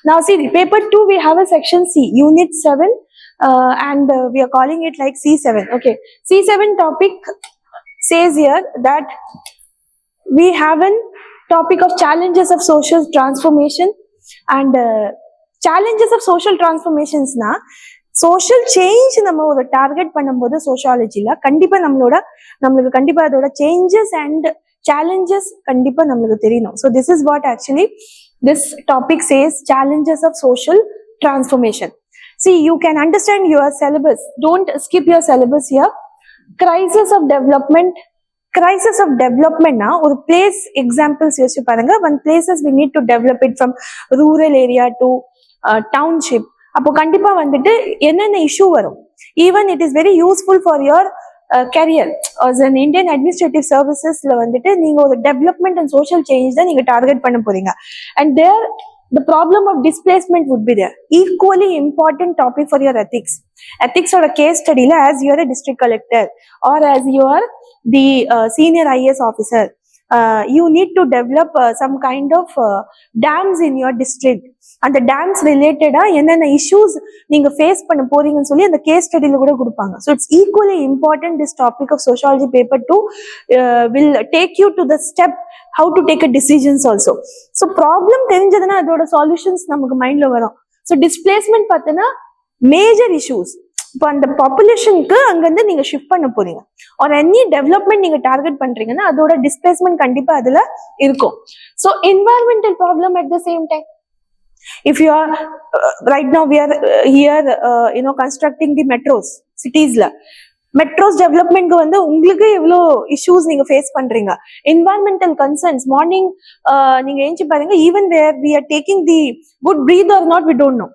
Now see, paper 2 we have a section C, unit 7, and we are calling it like C7. Okay, C7 topic says here that we have a topic of challenges of social transformation. And challenges of social transformations na social change நம்ம ஒரு target பண்ணும்போது சோஷியாலஜில கண்டிப்பா நம்மளுக்கு கண்டிப்பா அதோட changes and challenges கண்டிப்பா நம்மளுக்கு தெரியணும். So this is what actually this topic says, challenges of social transformation. See, you can understand your syllabus, don't skip your syllabus here. Crisis of development na or place examples யோசிச்சு பாருங்க. One places we need to develop it from rural area to township. அப்போ கண்டிப்பா வந்துட்டு என்னென்ன issue வரும். Even it is very useful for your career as an Indian administrative services la வந்துட்டு நீங்க ஒரு development and social change தான் நீங்க டார்கெட் பண்ண போறீங்க. And there the problem of displacement would be there. Equally important topic for your ethics or a case study la, as you are a district collector or as you are the senior IAS officer, you need to develop some kind of dams in your district. And the dams related என்னென்ன issues நீங்க face பண்ண போறீங்கன்னு சொல்லி அந்த case study ல கூட கொடுப்பாங்க. So it's equally important, this topic of sociology paper 2 will take you to the step how to take a decisions also. So problem தெரிஞ்சதுன்னா அதோட solutions நமக்கு மைண்ட்ல வரும். So displacement பார்த்தனா major issues. இப்போ அந்த பாப்புலேஷனுக்கு அங்கிருந்து நீங்க ஷிஃப்ட் பண்ண போறீங்க ஆர் எனி டெவலப்மெண்ட் நீங்க டார்கெட் பண்றீங்கன்னா அதோட டிஸ்பிளேஸ்மெண்ட் கண்டிப்பா அதுல இருக்கும். So environmental problem at the same time. If you are right now we are here constructing the metros cities la, metros development ku vandu ungalku evlo issues neenga face pandringa. Environmental concerns, morning neenga enchi parunga, even where we are taking the good breathe or not we don't know.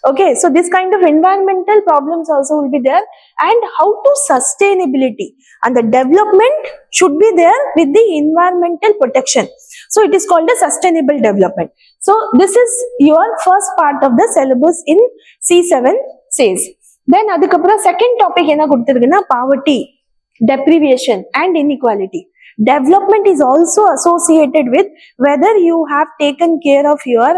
Okay, so this kind of environmental problems also will be there, and how to sustainability and the development should be there with the environmental protection. So it is called a sustainable development. So this is your first part of the syllabus in C7 says. Then adukapra second topic enna kuduthirukna, poverty, deprivation and inequality. Development is also associated with whether you have taken care of your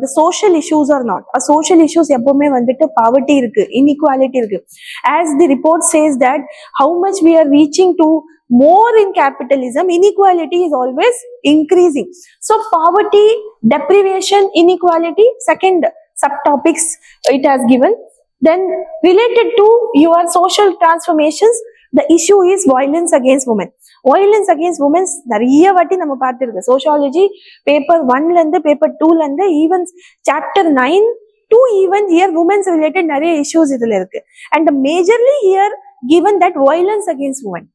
the social issues or not. A social issues எப்பவுமே வந்துட்டு poverty இருக்கு, inequality இருக்கு. As the report says that how much we are reaching to more in capitalism, inequality is always increasing. So poverty, deprivation, inequality, second subtopics it has given. Then related to your social transformations, the issue is violence against women. Violence against women நிறைய வாட்டி நம்ம பார்த்திருக்கு. Sociology paper 1 ல இருந்து paper 2 ல இருந்து even chapter 9 to even here women's related நிறைய issues இதுல இருக்கு. And majorly here given that violence against women.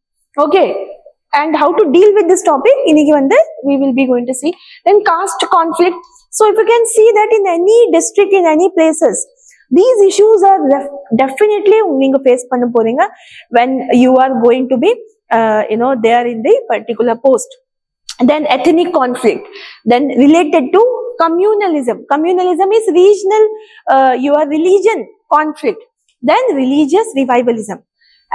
Okay, and how to deal with this topic இன்னைக்கு வந்து we will be going to see. Then caste conflict. So if you can see that in any district, in any places, these issues are definitely நீங்க face பண்ண போறீங்க when you are going to be there in the particular post. Then ethnic conflict, then related to communalism is regional your religion conflict, then religious revivalism,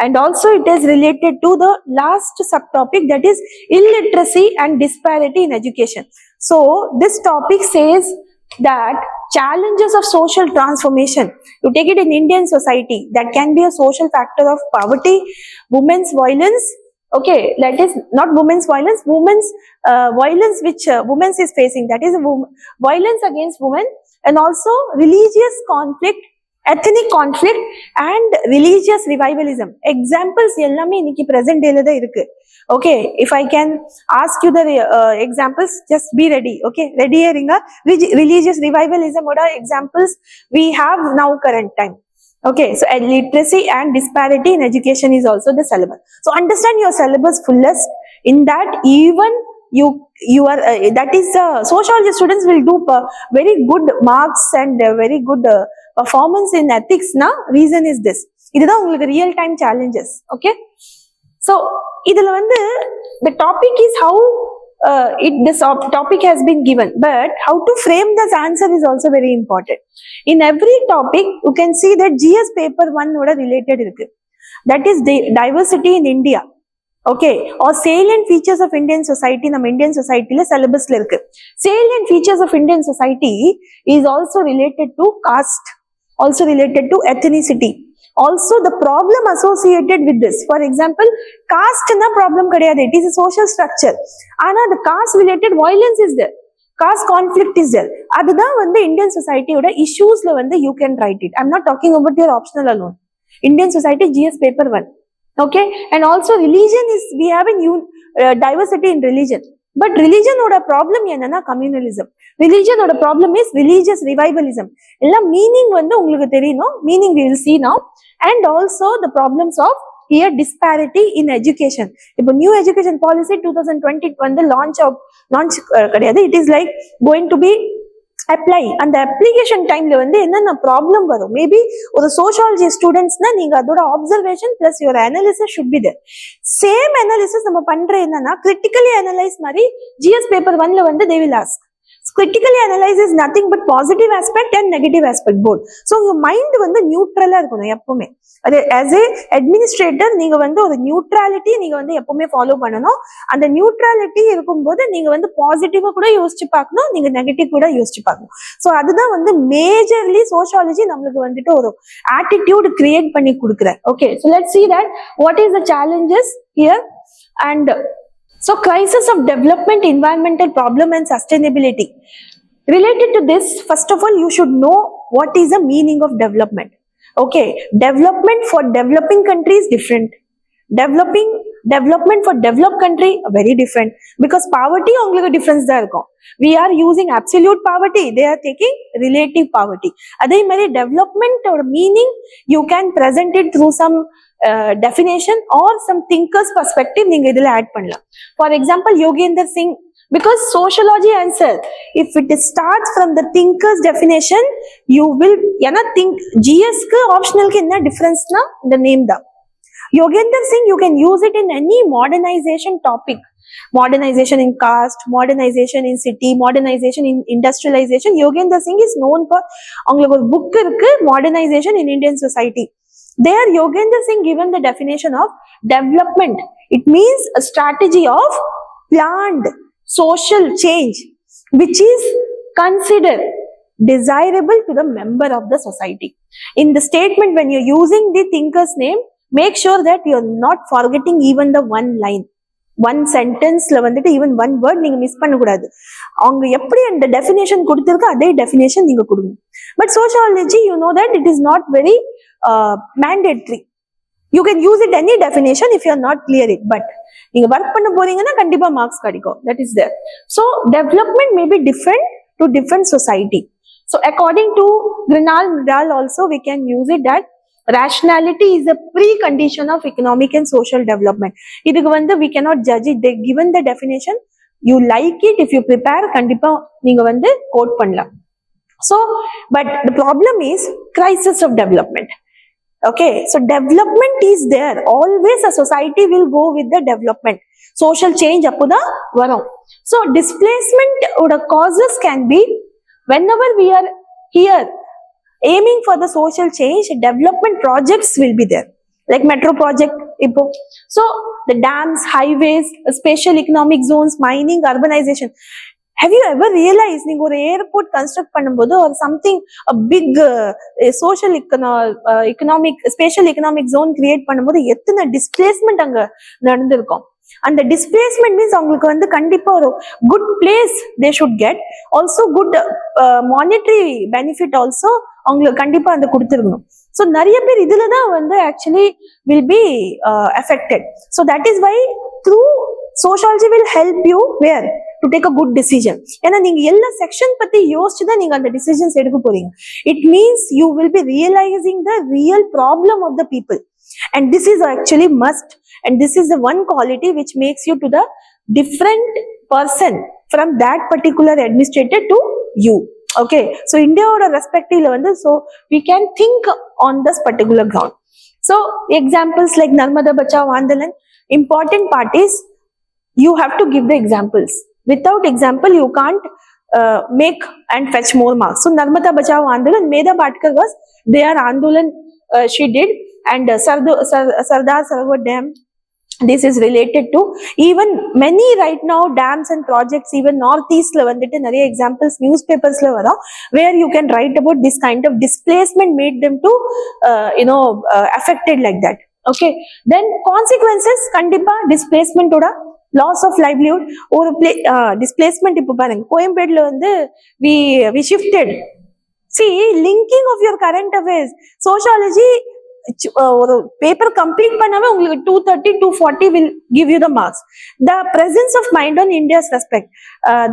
and also it is related to the last subtopic, that is illiteracy and disparity in education. So this topic says that challenges of social transformation, you take it in Indian society, that can be a social factor of poverty, women's violence. Okay, that is not women's violence, women's violence which women is facing, that is violence against women, and also religious conflict, ethnic conflict and religious revivalism. Examples ellame இன்னைக்கு present day la da irukku. Okay, if I can ask you the examples, just be ready. Okay, ready irunga. Religious revivalism oda examples we have now current time. Okay, so literacy and disparity in education is also the syllabus. So understand your syllabus fullest. In that, even you are that is sociology students will do very good marks and very good performance in ethics. Na reason is this. Idha ungalku real time challenges. Okay, so idhula vandu the topic is how this topic has been given, but how to frame this answer is also very important. In every topic you can see that GS paper 1 oda related irukku, that is the diversity in India. Okay, or salient features of Indian society, நம்ம Indian society ல syllabusல இருக்கு. Salient features of Indian society is also related to caste, also related to ethnicity, also the problem associated with this. For example, caste na problem கிடையாது, it is a social structure. ஆனா the caste related violence is there, caste conflict is there. அதுதான் வந்து Indian society ஓட issuesல வந்து you can write it. I'm not talking about your optional alone. Indian society GS paper 1. Okay, and also religion is, we have a diversity in religion, but religion oda problem enna communalism. Religion oda problem is religious revivalism. Ella meaning vandu ungalku theriyum, meaning we will see now. And also the problems of here disparity in education. Ipo new education policy 2020 vandu launch kadiyadu, it is like going to be apply. And the application time la வந்து என்னென்ன problem வரும், maybe ஒரு sociology ஸ்டூடெண்ட்ஸ்னா நீங்க அதோட observation plus your analysis should be there. Same analysis நம்ம பண்ற என்னன்னா critically analyze மாதிரி GS paper 1 ல வந்து they will ask. Critically analyze is nothing but positive aspect and negative aspect both. So your mind வந்து நியூட்ரலா இருக்கணும் எப்பவுமே. அது as a administrator நீங்க வந்து ஒரு நியூட்ரலிட்டி நீங்க வந்து எப்பவுமே ஃபாலோ பண்ணணும். அந்த நியூட்ரலிட்டி இருக்கும்போது நீங்க வந்து பாசிட்டிவா கூட யோசிச்சு பார்க்கணும், நீங்க நெகட்டிவ் கூட யோசிச்சு பார்க்கணும். ஸோ அதுதான் வந்து மேஜர்லி சோஷியாலஜி நம்மளுக்கு வந்துட்டு ஒரு ஆட்டிடியூட் கிரியேட் பண்ணி கொடுக்குற. Okay, so let's see that what is the challenges here. And so crisis of development, environmental problem and sustainability. Related to this, first of all, you should know what is the meaning of development. Okay, development for developing country is different. Development for developed country very different, because poverty only difference da irukum. We are using absolute poverty, they are taking relative poverty. Adhe mari development or meaning you can present it through some definition or some thinkers perspective neenga idhula add pannalam. For example, Yogendra Singh, because sociology answer, if it starts from the thinkers definition, you will think GS ku optional ku enna difference na the name da. Yogendra Singh, you can use it in any modernization topic. Modernization in caste, modernization in city, modernization in industrialization. Yogendra Singh is known for avanga or book irukku modernization in Indian society. There Yogendra Singh given the definition of development. It means a strategy of planned social change which is considered desirable to the member of the society. In the statement, when you're using the thinker's name, make sure that you're not forgetting even the one line, one sentence la vandu even one word neenga miss panna koodadu. avanga eppadi and definition kuduthirukku adhe definition neenga kudunga. But sociology, you know that it is not very mandatory. You can use it any definition if you are not clear it, but neenga work panna poringana kandipa marks kadikum, that is there. So development may be different to different society. So according to Grinal also we can use it that rationality is a precondition of economic and social development. Idhukku vandu we cannot judge it. They given the definition, you like it, if you prepare kandipa neenga vandu quote pannalam. So but the problem is crisis of development. Okay, so development is there, always a society will go with the development. Social change appuda varum. So displacement oda causes can be whenever we are here aiming for the social change, development projects will be there, like metro project ipo. So the dams, highways, special economic zones, mining, urbanization. Have you ever realized neenga or airport construct பண்ணும்போது or something a big social economic special economic zone create பண்ணும்போது எத்தனை displacement அங்க நடந்திருக்கும். And the displacement means அவங்களுக்கு வந்து கண்டிப்பா ஒரு good place they should get, also good monetary benefit also அவங்களுக்கு கண்டிப்பா அந்த கொடுத்திருக்கணும். So நிறைய பேர் இதுல தான் வந்து actually will be affected. So that is why through sociology will help you where to take a good decision. ஏன்னா நீங்க எல்லா செக்ஷன் பத்தி யோசிச்சு தான் நீங்க அந்த டிசிஷன்ஸ் எடுக்க போறீங்க. It means you will be realizing the real problem of the people, and this is actually must, and this is the one quality which makes you to the different person from that particular administrator to you. Okay, so India oda respective la vandu, so we can think on this particular ground. So examples like Narmada Bachao Andolan, important part is you have to give the examples. Without example you can't make and fetch more marks. So Narmada Bachao Andolan, Medha Patkar was their Andolan she did, and Sardar Sarovar Dam, This is related to even many right now dams and projects, even northeast la vandittu nariya examples newspapers la varum, where you can write about this kind of displacement made them to affected like that. Okay, then consequences kandipa displacement oda loss of livelihood or displacement. Ipo paranga Coimbatore la vandu we shifted. See, linking of your current affairs, sociology ஒரு paper complete பண்ணாம உங்களுக்கு 230 240 will give you the marks. The presence of mind on India's respect,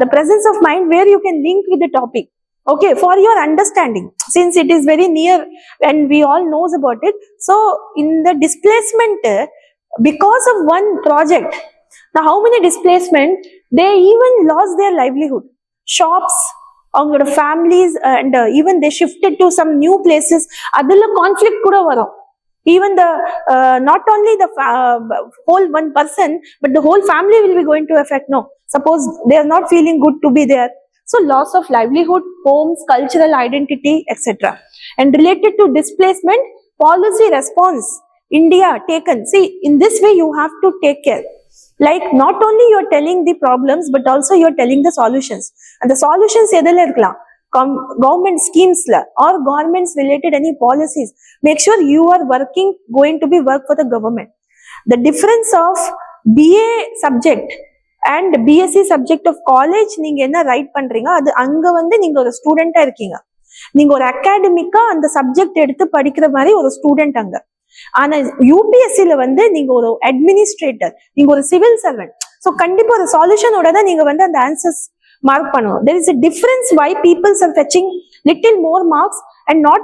the presence of mind where you can link with the topic, okay, for your understanding, since it is very near and we all knows about it. So in the displacement, because of one project, now how many displacement, they even lost their livelihood, shops, அவங்களோட families, and even they shifted to some new places. adula conflict kuda varum. Even the not only the whole one person, but the whole family will be going to affect. No, suppose they are not feeling good to be there, so loss of livelihood, homes, cultural identity, etc. And related to displacement, policy response India taken. See, in this way you have to take care. Like, not only you are telling the problems, but also you are telling the solutions. And the solutions edhula irukla, government schemes la or governments related any policies, make sure you are going to be work for the government. The difference of BA subject and BSc subject of college, நீங்க என்ன right பண்றீங்க, அது அங்க வந்து நீங்க ஒரு ஸ்டூடெண்டா இருக்கீங்க, நீங்க ஒரு அகாடமிக்கா அந்த சப்ஜெக்ட் எடுத்து படிக்கிற மாதிரி ஒரு ஸ்டூடெண்ட் அங்க. ஆனா யூபிஎஸ்சில வந்து நீங்க ஒரு அட்மினிஸ்ட்ரேட்டர், நீங்க ஒரு சிவில் சர்வெண்ட். ஸோ கண்டிப்பா ஒரு சொல்யூஷனோட தான் நீங்க வந்து அந்த ஆன்சர்ஸ் மார்க் பண்ணணும். There is a difference why people are fetching little more marks and not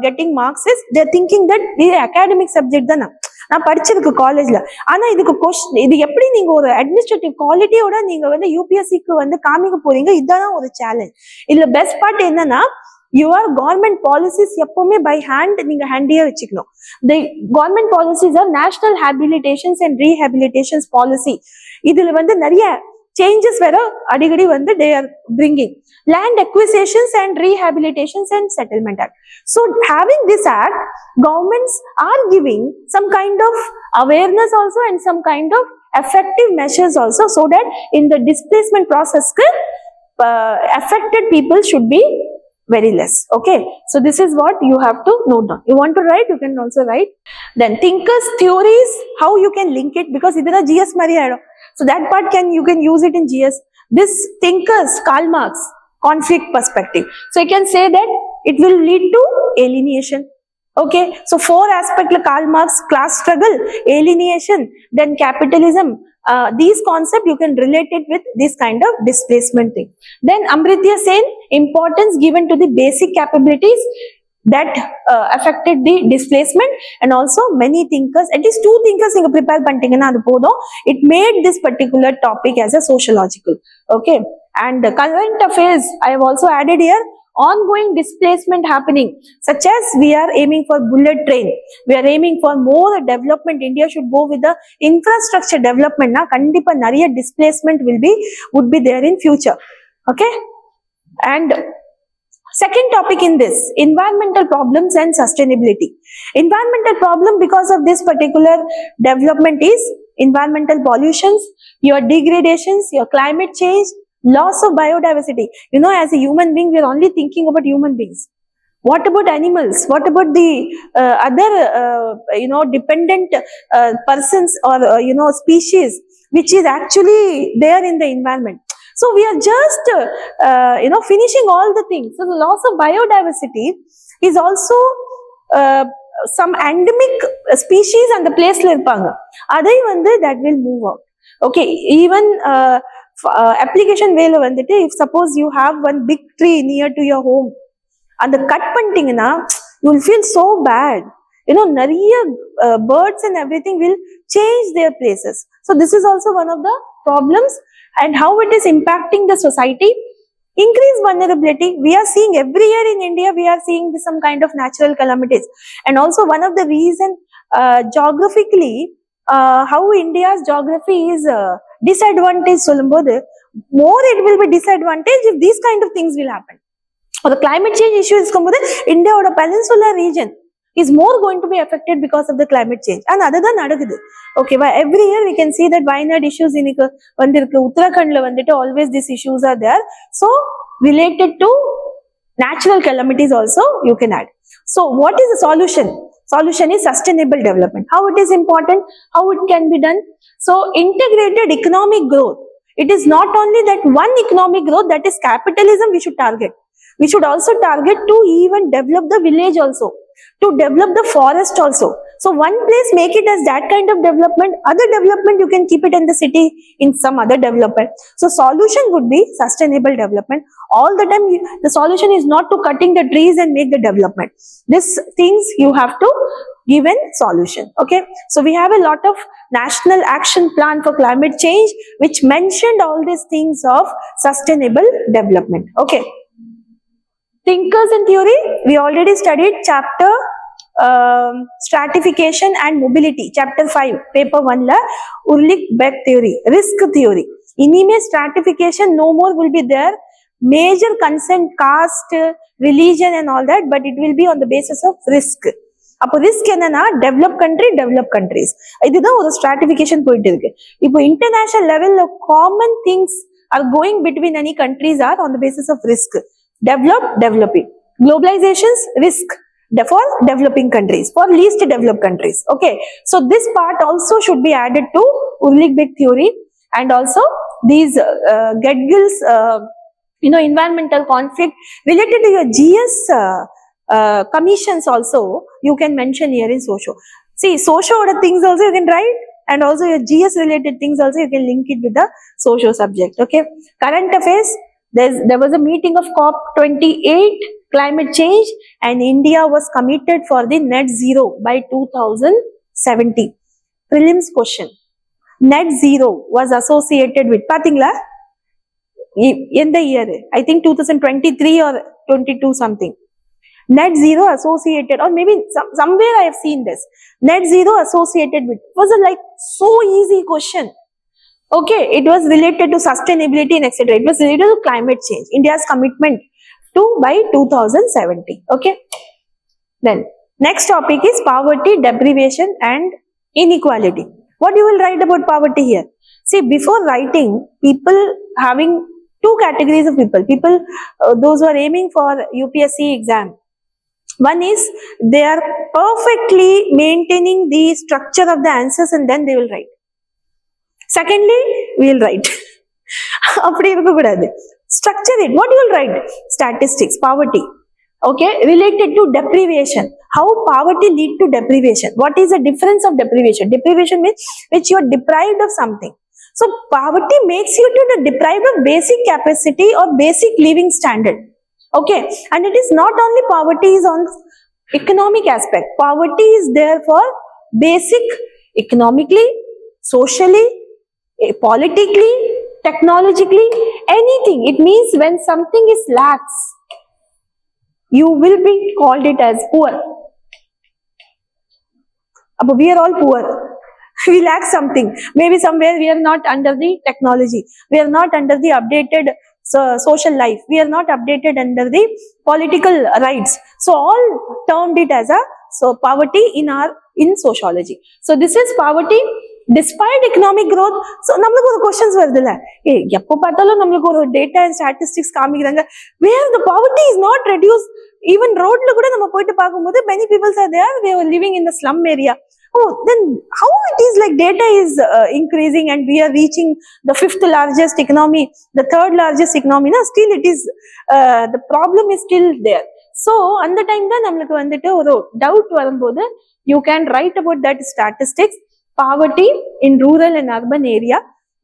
getting marks is they are thinking that இது academic subject தானே, நான் படிச்சிருக்கு காலேஜ்ல. ஆனா இதுக்கு கொஸ்டின், இது எப்படி நீங்க ஒரு அட்மினிஸ்ட்ரேட்டிவ் குவாலிட்டியோட நீங்க வந்து யூபிஎஸ்சிக்கு வந்து காமிக்க போறீங்க, இதுதான் ஒரு சேலஞ்ச். இதுல பெஸ்ட் பார்ட் என்னன்னா, your government policies எப்பவுமே by hand நீங்க ஹேண்டியா வச்சுக்கணும். The government policies are national habilitations and rehabilitations policy. இதுல வந்து நிறைய changes வேற அடிக்கடி வந்து they are bringing. Land acquisitions and rehabilitations and settlement act. So having this act, governments are giving some kind of awareness also and some kind of effective measures also, so that in the displacement process affected people should be very less. Okay, so this is what you have to note down. You want to write, you can also write. Then thinkers theories, how you can link it, because idara GS mari aidum, so that part you can use it in GS. This thinkers, Karl Marx, conflict perspective, so you can say that it will lead to alienation. Okay, so 4 aspects like Karl Marx, class struggle, alienation, then capitalism. These concepts you can relate it with this kind of displacement thing. Then Amritya Sen, importance given to the basic capabilities that affected the displacement, and also many thinkers, at least 2 thinkers you prepare pantingana adu podum, it made this particular topic as a sociological. Okay, and current affairs I have also added here. Ongoing displacement happening, such as we are aiming for bullet train, we are aiming for more development. India should go with the infrastructure development. Na kandipa nariya displacement would be there in future. Okay, and second topic in this, environmental problems and sustainability. Environmental problem because of this particular development is environmental pollutions, your degradations, your climate change, loss of biodiversity. You know, as a human being, we are only thinking about human beings. What about animals? What about the other dependent persons or species which is actually there in the environment? So we are just finishing all the things. So the loss of biodiversity is also some endemic species and the place la irpanga, adai vandu that will move out. Okay, even application way la vandittu, if suppose you have one big tree near to your home and the cut pantingna, you will feel so bad. Nariya birds and everything will change their places. So this is also one of the problems, and how it is impacting the society. Increased vulnerability, we are seeing every year in India, we are seeing some kind of natural calamities. And also one of the reason geographically, how India's geography is disadvantage சொல்லும்போது, more it will be disadvantage if these kind of things will happen. Or the climate change issues இருக்கும்போது, India's peninsula region, is more going to be affected because of the climate change. And other than nadakudhu. Okay, but every year we can see that Wayanad issues in Uttarakhand la vandittu always these issues are there. So related to natural calamities also you can add. So what is the solution? Solution is sustainable development. How it is important? How it can be done? So integrated economic growth. It is not only that one economic growth, that is capitalism, we should target. We should also target to even develop the village also, to develop the forest also. So one place make it as that kind of development, other development you can keep it in the city in some other development. So solution would be sustainable development. All the time the solution is not to cutting the trees and make the development. These things you have to give a solution. Okay, so we have a lot of national action plan for climate change which mentioned all these things of sustainable development. Okay, thinkers and theory, we already studied chapter stratification and mobility, chapter 5, paper 1 la Urlich-Beck theory, risk theory. Inime stratification no more will be there, major consent, caste, religion and all that, but it will be on the basis of risk. அப்போ risk என்னன்னா develop countries இதுதான் ஒரு stratification போயிட்டு இருக்கு. இப்போ international லெவல்ல common things are going between any countries are on the basis of risk. Developing. Globalization's risk for developing countries, for least developed countries. Okay, so this part also should be added to Urlich-Beck theory, and also these Gedgill's environmental conflict related to your GS commissions also you can mention here in socio. See, socio things also you can write, and also your GS related things also you can link it with the socio subject. Okay, current affairs, there was a meeting of COP28 climate change, and India was committed for the net zero by 2070. Prelims question, net zero was associated with pathingla in the year, I think 2023 or 22 something. Net zero associated, or maybe somewhere I have seen this, net zero associated with, was a like so easy question. Okay, it was related to sustainability and etc. It was related to climate change, India's commitment to by 2070. Okay, then next topic is poverty, deprivation and inequality. What you will write about poverty here? See, before writing, people having two categories of people, those who are aiming for UPSC exam. One is they are perfectly maintaining the structure of the answers and then they will write. Secondly, we will write. Structure it. What you will write? Statistics, poverty. Okay, related to deprivation. How poverty lead to deprivation? What is the difference of deprivation? Deprivation means which you are deprived of something. So poverty makes you to the deprived of basic capacity or basic living standard. Okay, and it is not only poverty is on economic aspect. Poverty is there for basic economically, socially, politically, technologically, anything. It means when something is lacks, you will be called it as poor. We are all poor. We lack something. Maybe somewhere we are not under the technology. We are not under the updated social life. We are not updated under the political rights. So all termed it as a poverty in sociology. So this is poverty despite economic growth. So namakku oru questions varudilla, eppo paatalo namakku oru data and statistics kaamikranga where the poverty is not reduced. Even road la kuda nama poitu paakumbodhu many people are there, they are living in the slum area. Oh, then how it is like data is increasing and we are reaching the 5th largest economy, the 3rd largest economy, na still it is the problem is still there. So on the time da namakku vandittu oru doubt varumbodhu you can write about that statistics, poverty in rural and urban area.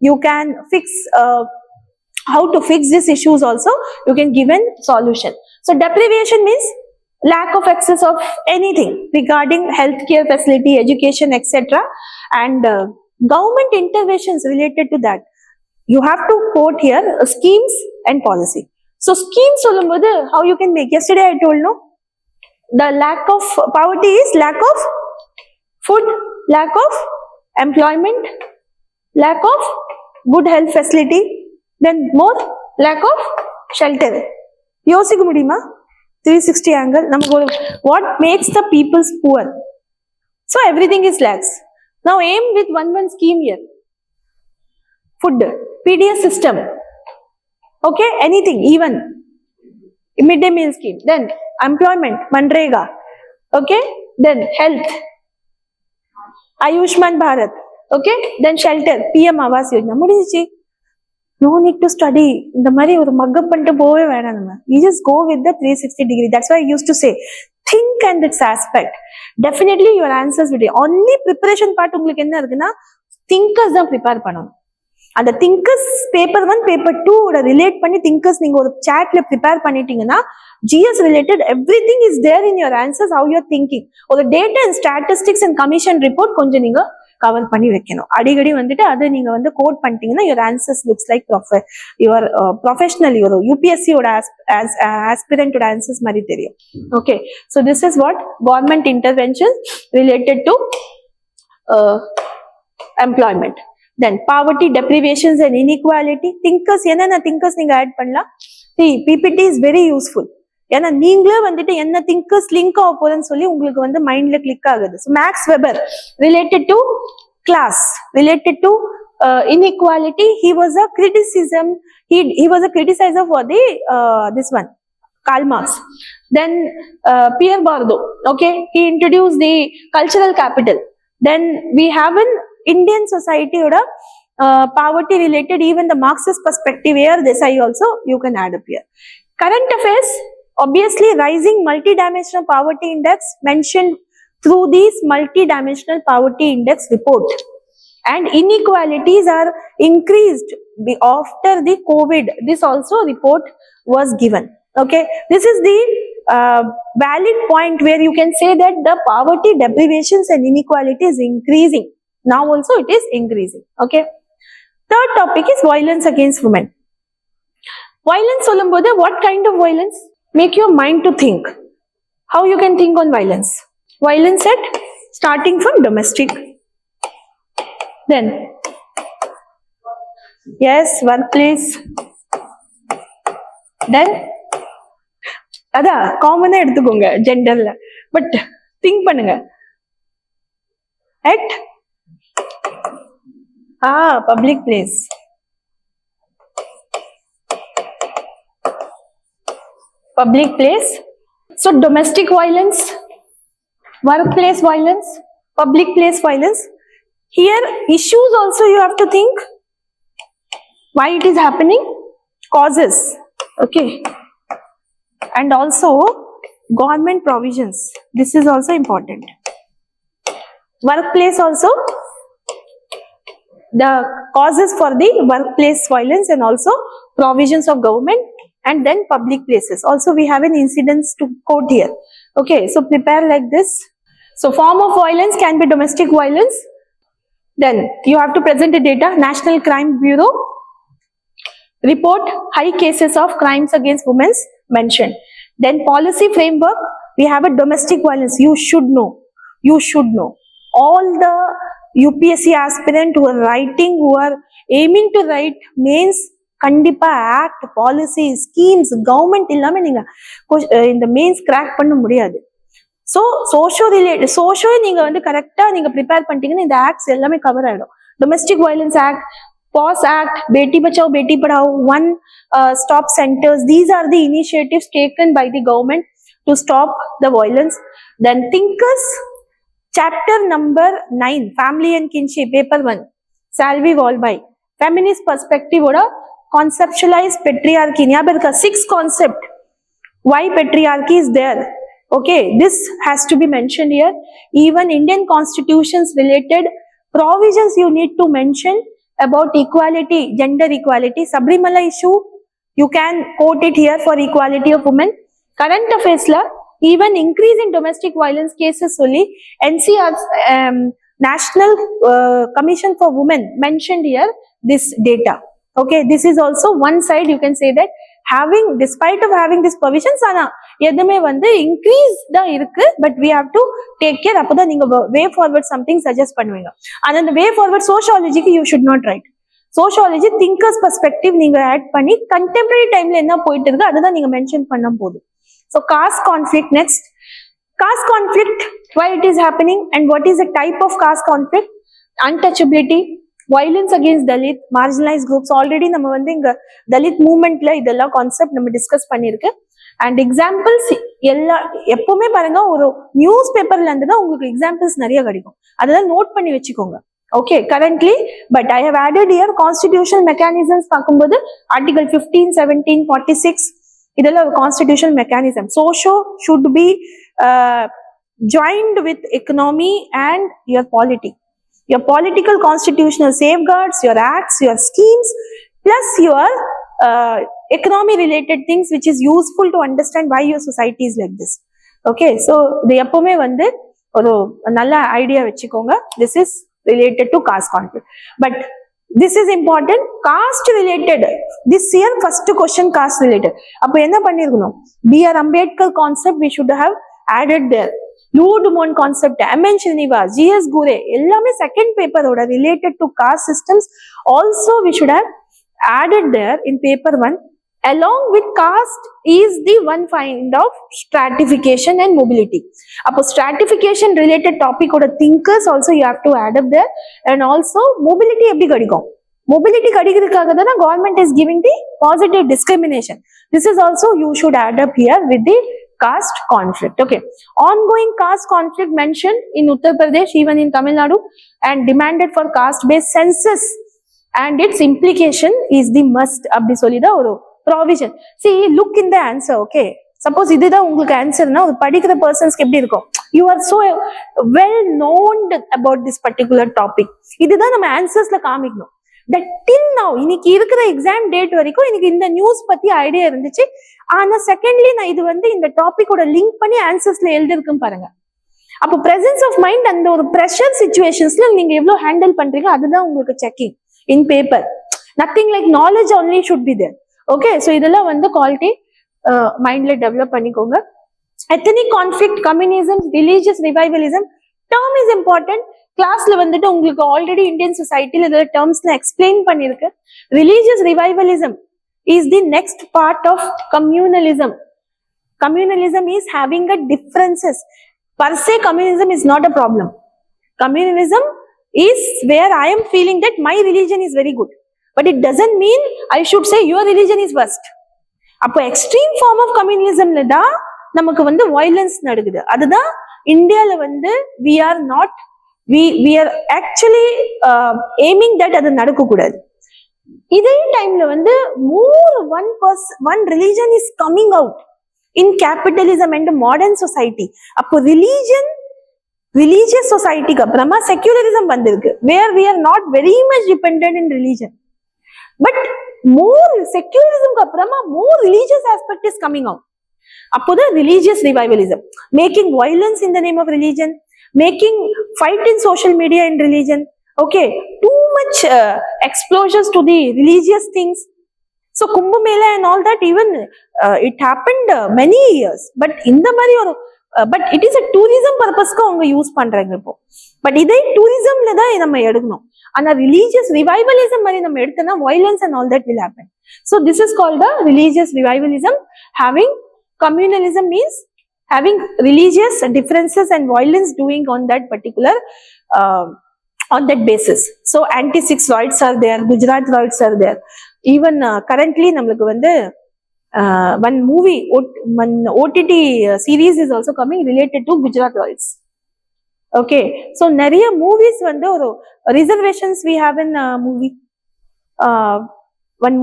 You can fix how to fix these issues also. You can give a solution. So deprivation means lack of access of anything regarding healthcare facility, education, etc. And government interventions related to that. You have to quote here schemes and policy. So schemes, how you can make? Yesterday I told, no, the lack of poverty is lack of food, lack of employment, lack of good health facility, then more lack of shelter. Yosiku mudiyuma? 360 angle. What makes the people's poor? So everything is lax. Now aim with one scheme here. Food, PDS system. Okay, anything, even midday meal scheme. Then employment, Manrega. Okay, then health, Ayushman Bharat. Okay, then shelter, PM Awas Yojana. Mudichi. No need to study. The mari or mugga panta pove vedana. You just go with the 360 degree. That's why I used to say, think and its aspect. Definitely your answers will be. Only preparation part உங்களுக்கு என்ன இருக்குன்னா thinkers தான் prepare பண்ணணும். அந்த thinkers paper 1 paper 2 ஓட relate பண்ணி thinkers நீங்க ஒரு chatல prepare பண்ணிட்டீங்கன்னா GS related everything is there in your answers how you are thinking. ஒரு data and statistics and commission report கொஞ்சம் நீங்க கவர் பண்ணி வைக்கணும். அடிக்கடி வந்துட்டு அதை நீங்க வந்து கோட் பண்ணிட்டீங்கன்னா your answers looks like your professional your UPSC ஓட aspirant ஓட answers மாதிரி தெரியும். Okay, so this is what government intervention related to employment. Then poverty, deprivations and inequality. Thinkers என்னென்ன thinkers நீங்க ஆட் பண்ணலாம். See, PPT is very useful. ஏன்னா நீங்களே வந்துட்டு என்ன திங்கர்ஸ் லிங்க் ஆக போதுன்னு சொல்லி உங்களுக்கு வந்து மைண்ட்ல கிளிக் ஆகுது. So Max Weber related to class, related to inequality, he was a criticism, he was a criticizer for the this one Karl Marx. Then Pierre Bourdieu, okay, he introduced the cultural capital. Then we have an Indian society oda poverty related, even the Marxist perspective here, this I also you can add up here. Current affairs, obviously rising multidimensional poverty index mentioned through this multidimensional poverty index report, and inequalities are increased after the COVID. This also report was given. Okay, this is the valid point where you can say that the poverty, deprivations and inequality is increasing. Now also it is increasing. Okay, third topic is violence against women. Violence solumbodhu, what kind of violence? Make your mind to think. How you can think on violence? Violence at starting from domestic. Then, yes, workplace. Then, ada common edutukonga gender la, but think பண்ணுங்க. At public place. Public place. So domestic violence, workplace violence, public place violence. Here issues also you have to think why it is happening, causes. Okay, and also government provisions. This is also important. Workplace also, the causes for the workplace violence and also provisions of government. And then public places. Also we have an incidence to quote here. Okay, so prepare like this. So form of violence can be domestic violence. Then you have to present the data. National Crime Bureau report high cases of crimes against women mentioned. Then policy framework, we have a domestic violence. You should know. You should know. All the UPSC aspirant who are writing, who are aiming to write mains, கண்டிப்பா act, policy, schemes, government இல்லாம நீங்க இந்த mains crack பண்ண முடியாது. So socio நீங்க வந்து கரெக்டா நீங்க ப்ரிப்பேர் பண்ணிட்டீங்கன்னா இந்த ஆக்ட்ஸ் எல்லாமே கவர் ஆயிடும். Domestic violence act, POSH act, Beti Bachao Beti Padhao, one stop centers, these are the initiatives taken by the government to stop the violence. Then thinkers chapter number 9 family and kinship, paper 1 Sylvia Walby, feminist perspective ஓட conceptualize patriarchy. ஞாபகம் இருக்கா? 6 concept why patriarchy is there. Okay, this has to be mentioned here. Even Indian constitutions related provisions you need to mention about equality, gender equality. Sabrimala issue, you can quote it here for equality of women. Current affairs la, even increase in domestic violence cases only. NCR's National Commission for Women mentioned here this data. Okay, this is also one side you can say that having, despite of having this provisions, ana எதுமே வந்து increase தான் இருக்கு, but we have to take care. அப்பதான் நீங்க way forward something suggest பண்ணுவீங்க. and அந்த way forward sociology you should not write. sociology thinkers perspective நீங்க add பண்ணி contemporary timeல என்ன போயிட்டு இருக்கு அதுதான் நீங்க மென்ஷன் பண்ண போதும். So caste conflict next. Caste conflict, why it is happening and what is the type of caste conflict? Untouchability, violence against Dalit, marginalized groups. Already நம்ம வந்து இங்க Dalit movementல இதெல்லாம் கான்செப்ட் நம்ம டிஸ்கஸ் பண்ணிருக்கு. அண்ட் எக்ஸாம்பிள்ஸ் எல்லா எப்பவுமே பாருங்க ஒரு நியூஸ் பேப்பர்ல இருந்து தான் உங்களுக்கு எக்ஸாம்பிள்ஸ் நிறைய கிடைக்கும். அதெல்லாம் நோட் பண்ணி வச்சுக்கோங்க. Okay, currently but I have added here constitutional mechanisms பார்க்கும்போது ஆர்டிகல் 15, 17, 46 இதெல்லாம் ஒரு constitutional mechanism. Socio should be joined with economy and your polity. Your political constitutional safeguards, your acts, your schemes, plus your economy related things which is useful to understand why your society is like this. Okay, so the எப்பவுமே வந்து ஒரு நல்ல idea வச்சுக்கோங்க. This is related to caste conflict. But this is important. Caste related. This year first question caste related. அப்ப என்ன பண்ணிருக்கணும்? B.R. Ambedkar concept we should have added there. Ludumon concept, M.N. Srinivas, G.S. Gure, எல்லாமே second paper ஓட related to caste systems also we should have added there in paper 1. Along with caste is the one kind of stratification and mobility. அப்போ stratification related topic ஓட thinkers also you have to add up there. And also mobility எப்படி கிடைக்கும்? Mobility கிடைக்கிறதுக்காக தான government is giving the positive discrimination. This is also you should add up here with the caste conflict. Okay, ongoing caste conflict mentioned in Uttar Pradesh, even in Tamil Nadu, and demanded for caste based census and its implication is the must abdi solida oru provision. See, look in the answer. Okay, suppose idudha ungalku answer na oru padikira persons ku eppadi irukum, you are so well known about this particular topic, idudha nama answers la kaamiknom. That till now இன்னைக்கு இருக்கிற exam date வரைக்கும் எனக்கு இந்த news பத்தி idea இருந்துச்சு. ஆனா secondly நான் இது வந்து இந்த டாபிக்கோட லிங்க் பண்ணி ஆன்சர்ஸ்ல எழுதிருக்கும் பாருங்க. அப்போ பிரசன்ஸ் ஆஃப் மைண்ட் அந்த ஒரு ப்ரெஷர் சிச்சுவேஷன்ஸ்ல நீங்க எவ்வளவு ஹேண்டில் பண்றீங்க அதுதான் உங்களுக்கு checking in paper. Nothing like knowledge only should be there. Okay, so இதெல்லாம் வந்து குவாலிட்டி மைண்ட்ல டெவலப் பண்ணிக்கோங்க. Ethnic conflict, communism, religious revivalism, term is important. கிளாஸ்ல வந்துட்டு உங்களுக்கு ஆல்ரெடி இந்தியன் சொசைட்டில இதோட டேர்ம்ஸ் நான் எக்ஸ்பிளைன் பண்ணிருக்கு. Religious revivalism is the next part of communalism. Communalism is having a differences. Per se, communism is not a problem. Communalism is where I am feeling that my religion is very good. But it doesn't mean I should say your religion is worst. அப்போ extreme form of கம்யூனிசம்ல தான் நமக்கு வந்து violence நடக்குது. அதுதான் இந்தியால வந்து we are actually aiming that அது நடக்கக்கூடாது. இதே டைம்ல வந்து more one religion is coming out in capitalism and modern society. அப்போ religious society க்கு அப்புறமா secularism வந்திருக்கு, where we are not very much dependent in religion. But more secularism க்கு அப்புறமா more religious aspect is coming out. அப்போதான் religious revivalism, making violence in the name of religion, making fight in social media in religion. Okay, too much exposures to the religious things. So Kumbh Mela and all that, even it happened many years. But in the mari or but it is a tourism purpose ku avanga use பண்றாங்க இப்போ. But idai tourism la da நம்ம எடுக்கணும். ஆனா religious revivalism mari நம்ம எடுத்தனா violence and all that will happen. So this is called the religious revivalism. Having communalism means having religious differences and violence doing on that particular on that basis. So anti-6 riots are there, Gujarat riots are there. Even currently namakku vandu one movie, one OTT series is also coming related to Gujarat riots. Okay, so nariya movies vandu or reservations we have in movie. One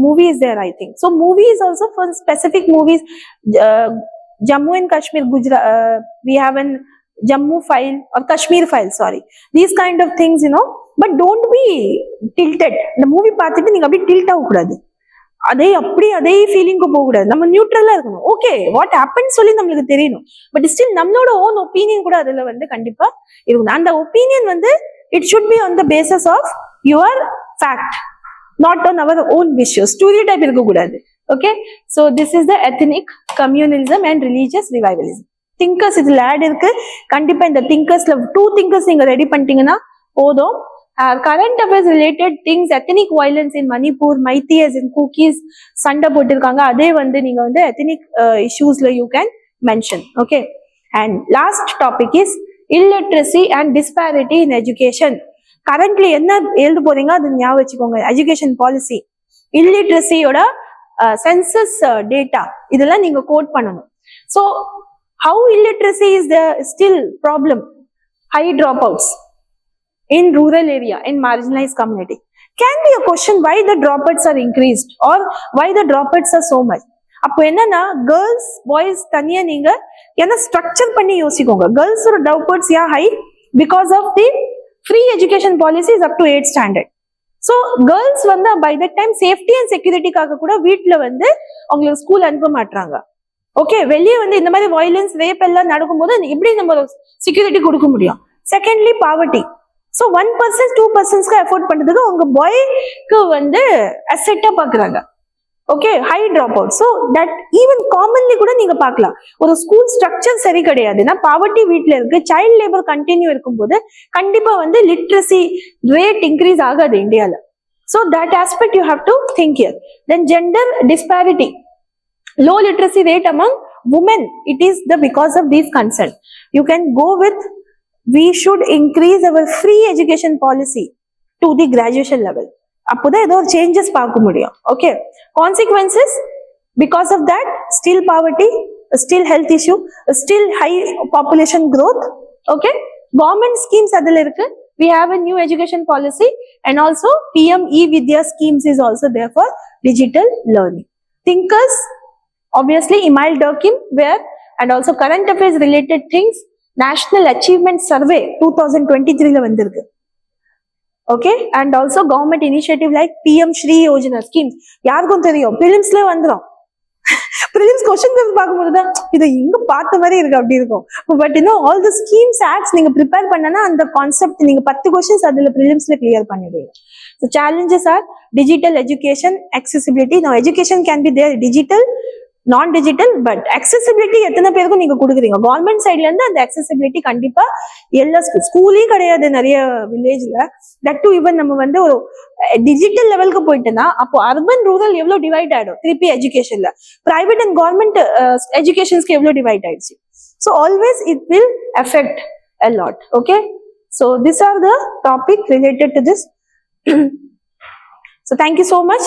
movie is there, I think. So movie is also for specific movies. Jammu and Kashmir, Gujarat, we have an Jammu file or Kashmir file, sorry. These kind of things, you know. But don't be tilted. The movie பார்த்துட்டு நீங்க அப்படியே tilt ஆக கூடாது. அதே ஃபீலிங்க்கு போக கூடாது. நம்ம நியூட்ரலா இருக்கணும். ஓகே, வாட் ஹேப்பன் சொல்லி நம்மளுக்கு தெரியணும். பட் ஸ்டில் நம்மளோட ஓன் ஒப்பீனியன் கூட அதுல வந்து கண்டிப்பா இருக்கணும். அந்த ஒப்பீனியன் வந்து it should be on the basis of your fact, not on our own wishes. Stereotype irukka koodadu. Okay, so this is the ethnic, communalism and religious revivalism. Thinkers idhula add irukku. Kandipa indha thinkers la two thinkers neenga ready பண்ணிட்டீங்கன்னா போதும். current affairs related things, ethnic violence in Manipur, Maithi as in Kukis, சண்டை போட்டிருக்காங்க, அதே வந்து நீங்க வந்து ethnic issuesல you can mention. Okay, and last topic is illiteracy and disparity in education. Currently என்ன எழுத போறீங்க அது ஞாபகம் வச்சுக்கோங்க. எஜுகேஷன் பாலிசி, இல்லிட்ரஸியோட சென்சஸ் டேட்டா இதெல்லாம் நீங்க கோட் பண்ணணும். So how illiteracy is the still problem, high dropouts in rural area, in marginalized community, can be a question why the dropouts are increased or why the dropouts are so much. அப்போ என்னன்னா girls boys தனியா நீங்க என்ன structure பண்ணி யோசிக்கோங்க. கேர்ள்ஸோட dropouts ஏன் high? Because of the free education policies up to 8th standard. So girls வந்து by the time safety and செக்யூரிட்டிக்காக கூட வீட்டுல வந்து அவங்களுக்கு ஸ்கூல் அனுப்ப மாட்டாங்க. ஓகே, வெளியே வந்து இந்த மாதிரி வயலன்ஸ் ரேப் எல்லாம் நடக்கும்போது எப்படி நம்ம செக்யூரிட்டி கொடுக்க முடியும்? Secondly poverty. ஸோ 1% 2%க்கு எஃபோர்ட் பண்றதுக்கு அவங்க பாய்க்கு வந்து அசெட்டா பாக்குறாங்க. Okay, high drop out. So that even commonly கூட நீங்க பார்க்கலாம். ஒரு ஸ்கூல் ஸ்ட்ரக்சர் சரி கிடையாதுன்னா பாவர்ட்டி வீட்டுல இருக்கு, சைல்ட் லேபர் கண்டினியூ இருக்கும்போது கண்டிப்பா வந்து லிட்ரஸி ரேட் இன்க்ரீஸ் ஆகாது இந்தியால. So that aspect you have to think here. Then gender disparity, low literacy rate among women, it is the because of these concerns. You can go with we should increase our free education policy to the graduation level. அப்போதான் ஏதோ changes பார்க்க முடியும். Okay, consequences because of that, still poverty, still health issue, still high population growth. Okay, government schemes adala irukku. We have a new education policy and also PM e-Vidya schemes is also there for digital learning. Thinkers, obviously Emil Durkheim, where and also current affairs related things, National Achievement Survey 2023 la vandirukku. Okay, and also government initiative like PM Shri Yojana schemes. யாருக்கும் தெரியும் prelims-ல வந்துரும். prelims question paper பார்க்கும்போது தான் இது இங்க பார்த்த மாதிரி இருக்கு அப்படி இருக்கும். But all the schemes acts நீங்க ப்ரிப்பேர் பண்ணனா அந்த கான்செப்ட் நீங்க 10 questions அதுல prelims-ல கிளியர் பண்ணிடுவீங்க. So challenges are digital education, accessibility. Now education can be there digital, நான் டிஜிட்டல், பட் அக்சசிபிலிட்டி எத்தனை பேருக்கும் நீங்க கொடுக்குறீங்க? கவர்மெண்ட் சைட்ல இருந்து அந்த அக்சசிபிலிட்டி கண்டிப்பா எல்லா ஸ்கூலே கிடையாது நிறைய வில்லேஜ்ல. தட் டு ஈவன் நம்ம வந்து ஒரு டிஜிட்டல் லெவலுக்கு போயிட்டுனா அப்போ அர்பன் ரூரல் எவ்வளவு டிவைட் ஆயிடும் திருப்பி எஜுகேஷன்ல, பிரைவேட் அண்ட் கவர்மெண்ட் எஜுகேஷன்ஸ்க்கு எவ்வளவு டிவைட் ஆயிடுச்சு. So always it will affect a lot. Okay, so these are the topic related to this. So thank you so much.